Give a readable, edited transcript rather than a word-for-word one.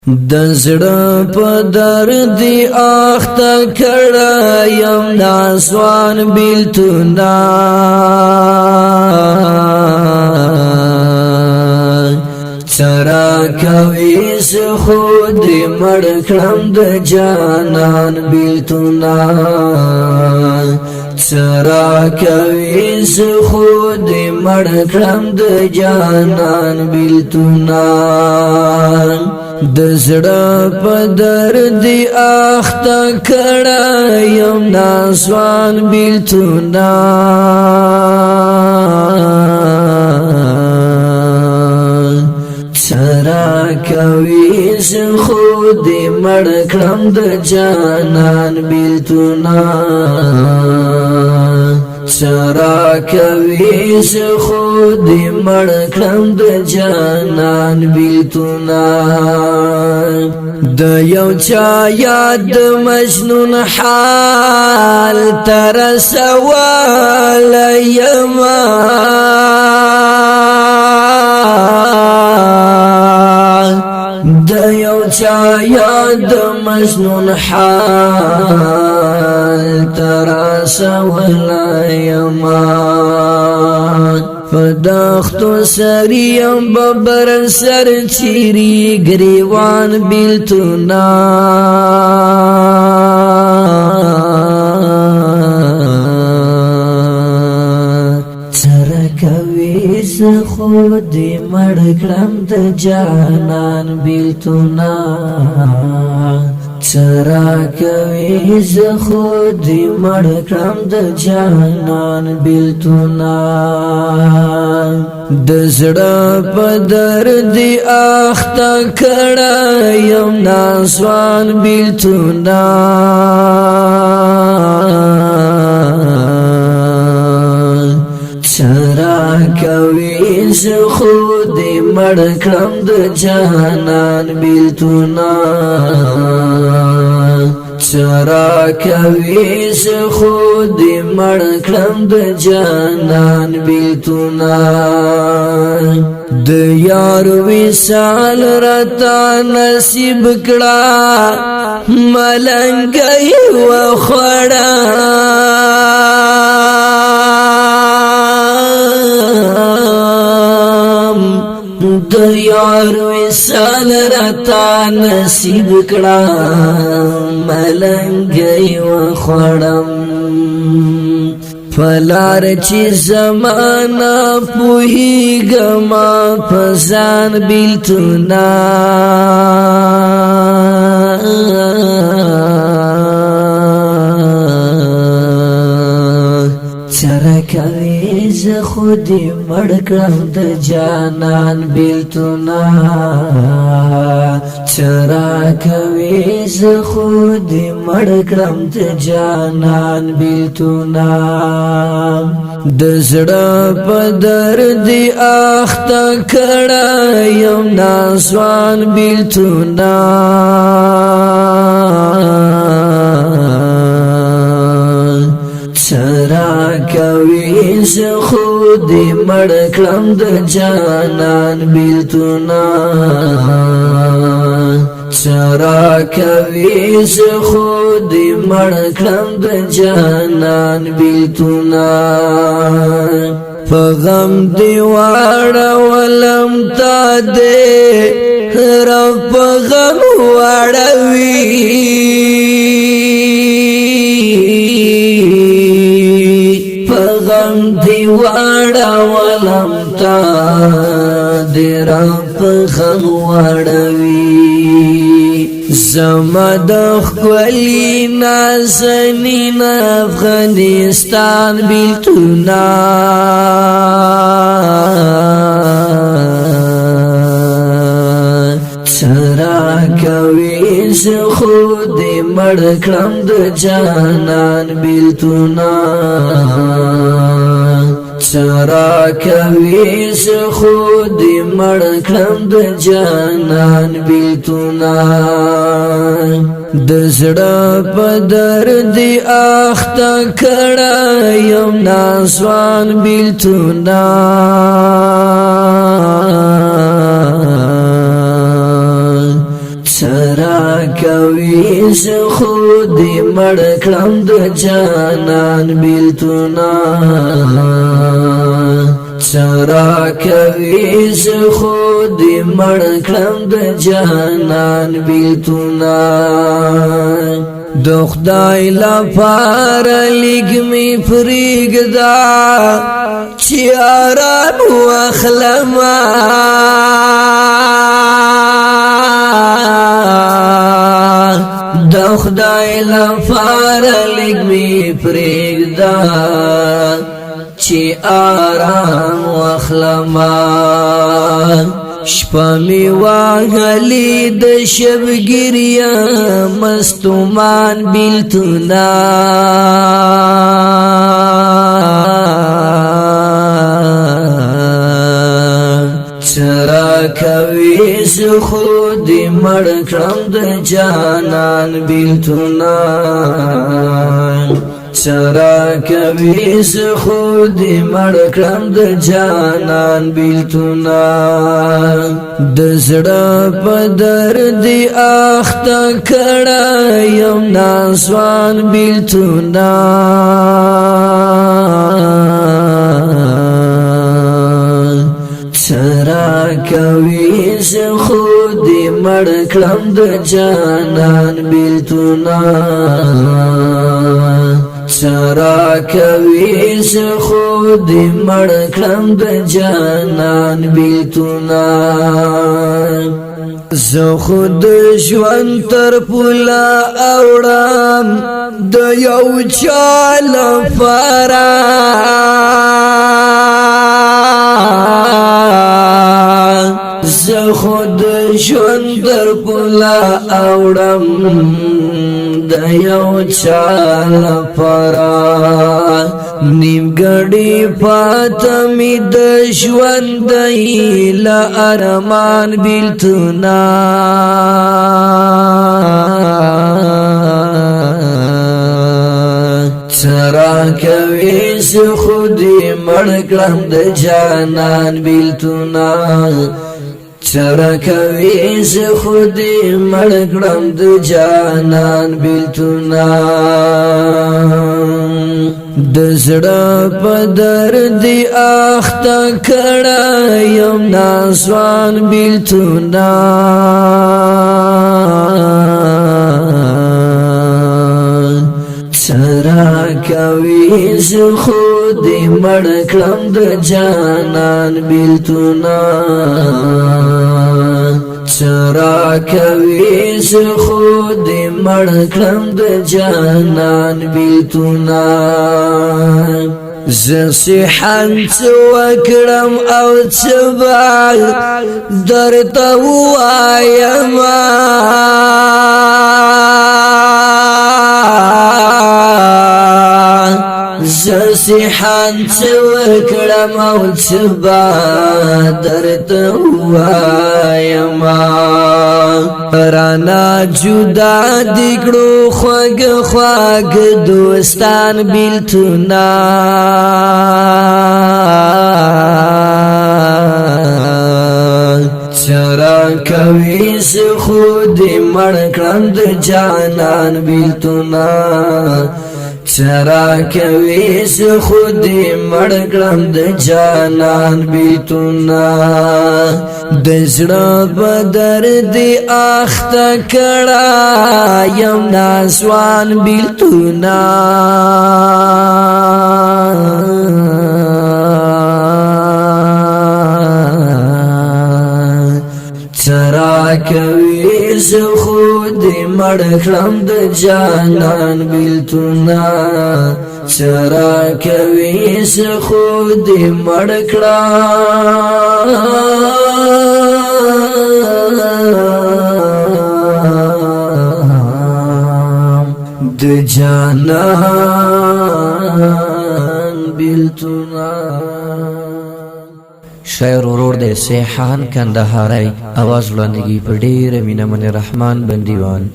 د زړه په درد اخته کړم ناسوان بیلتونه سرا کوي خود مړ کړم د جانان بیلتونه سرا کوي خود مړ کړم د جانان بیلتونه د زړه په درد اخته کړم ناسوان بیلتونه سرا کوي خود مړ کړم د جانان بیلتونه سرا کوي خود مړ کړم د جانان بیلتونه د یو چا یاد مجنون حال تر سوال یما د یو چا یاد مجنون حال تر سوال یما فداختو سریم ببر سر چیری گریوان بیلتونه کوي خود مړ کړم د جانان بیلتونه سرا کوي خود مړ کړم د جانان بیلتونه د زړه په درد اخته کړم ناسوان بیلتونه سرا کوي خود مړ کړم د جانان بیلتونه سرا کوي خود مړ کړم د جانان بیلتونه د یار وصال رتا نصیب کړه ملنګي و خړا د یار وصال رتا نصیب کړه ملنګي و خړم فلار چې زمانہ پوهیږم فزان بیلتونه سرا کوي خود مړ کړم د جانان بیلتونه سرا کوي خود مړ کړم د جانان بیلتونه د زړه په درد اخته کړم ناسوان بیلتونه سرا کوي خود مړ کړم د جانان بیلتونه سرا کوي خود مړ کړم د جانان بیلتونه په غم دی واړولم تا دې رب په غم واړوي دی واړه ولم تا دی رب غم واړوي زما د خپلې نازنین افغانستان بیلتونه سرا کوي خود مړ کړم د جانان بیلتونه سرا کوي خود مړ کړم د جانان بیلتونه د زړه په درد اخته کړم ناسوان بیلتونه سرا کوي زه خود مړ کړم د جانان بیلتونا سرا کوي زه خود مړ کړم د جانان بیلتونا د خدای لپاره لږ می پرېږده چې آرام واخلمه د خدای لپاره لږ می پرېږده چې آرام واخلمه شپه می واغلی د شبګیریا مستومان بیلتونا سرا کوي زه خود مړ کړم د جانان بیلتونا سرا کوي زه خود مړ کړم د جانان بیلتونا د زړه په درد اخته کړه یم نازوان بیلتونا سرا کوي زه خود مړ کړم د جانان بیلتونا سرا کوي زه خود مړ کړم د جانان بیلتونا زه خود ژوند تر پوله اوړم د یو چا لپاره زه خود ژوند تر پوله اوړم د یو چا لپاره نیمګړی پاته می د ژوند هیله ارمان بیلتونا سرا کوي زه خود مړ کړم د جانان بیلتونا سرا کوي زه خود مړ کړم د جانان بیلتونا د زړه په درد اخته کړه یم نازوان بیلتونا سرا کوي زه خود مړ کړم د جانان بیلتونا سرا کوي زه خود مړ کړم د جانان بیلتونا زه صحن څه وکړم او څه به درته ووایم زه صحن څه وکړم او څه به درته ووایم رانا جدا دي کړو خوږ خوږ دوستان بیلتونا سرا کوي زه خود مړ کړم د جانان بیلتونا سرا کوي زه خود مړ کړم د جانان بیلتونا د زړه په درد اخته کړه یم نازوان بیلتونا سرا کوي زه خود مړ کړم د جانان بیلتونا سرا کوي زه خود مړ کړم د جانان بیلتونا شاعر ورور د سیحان کندهاری आवाज وړاندګي په ډېر مینه من رحمان بندیوان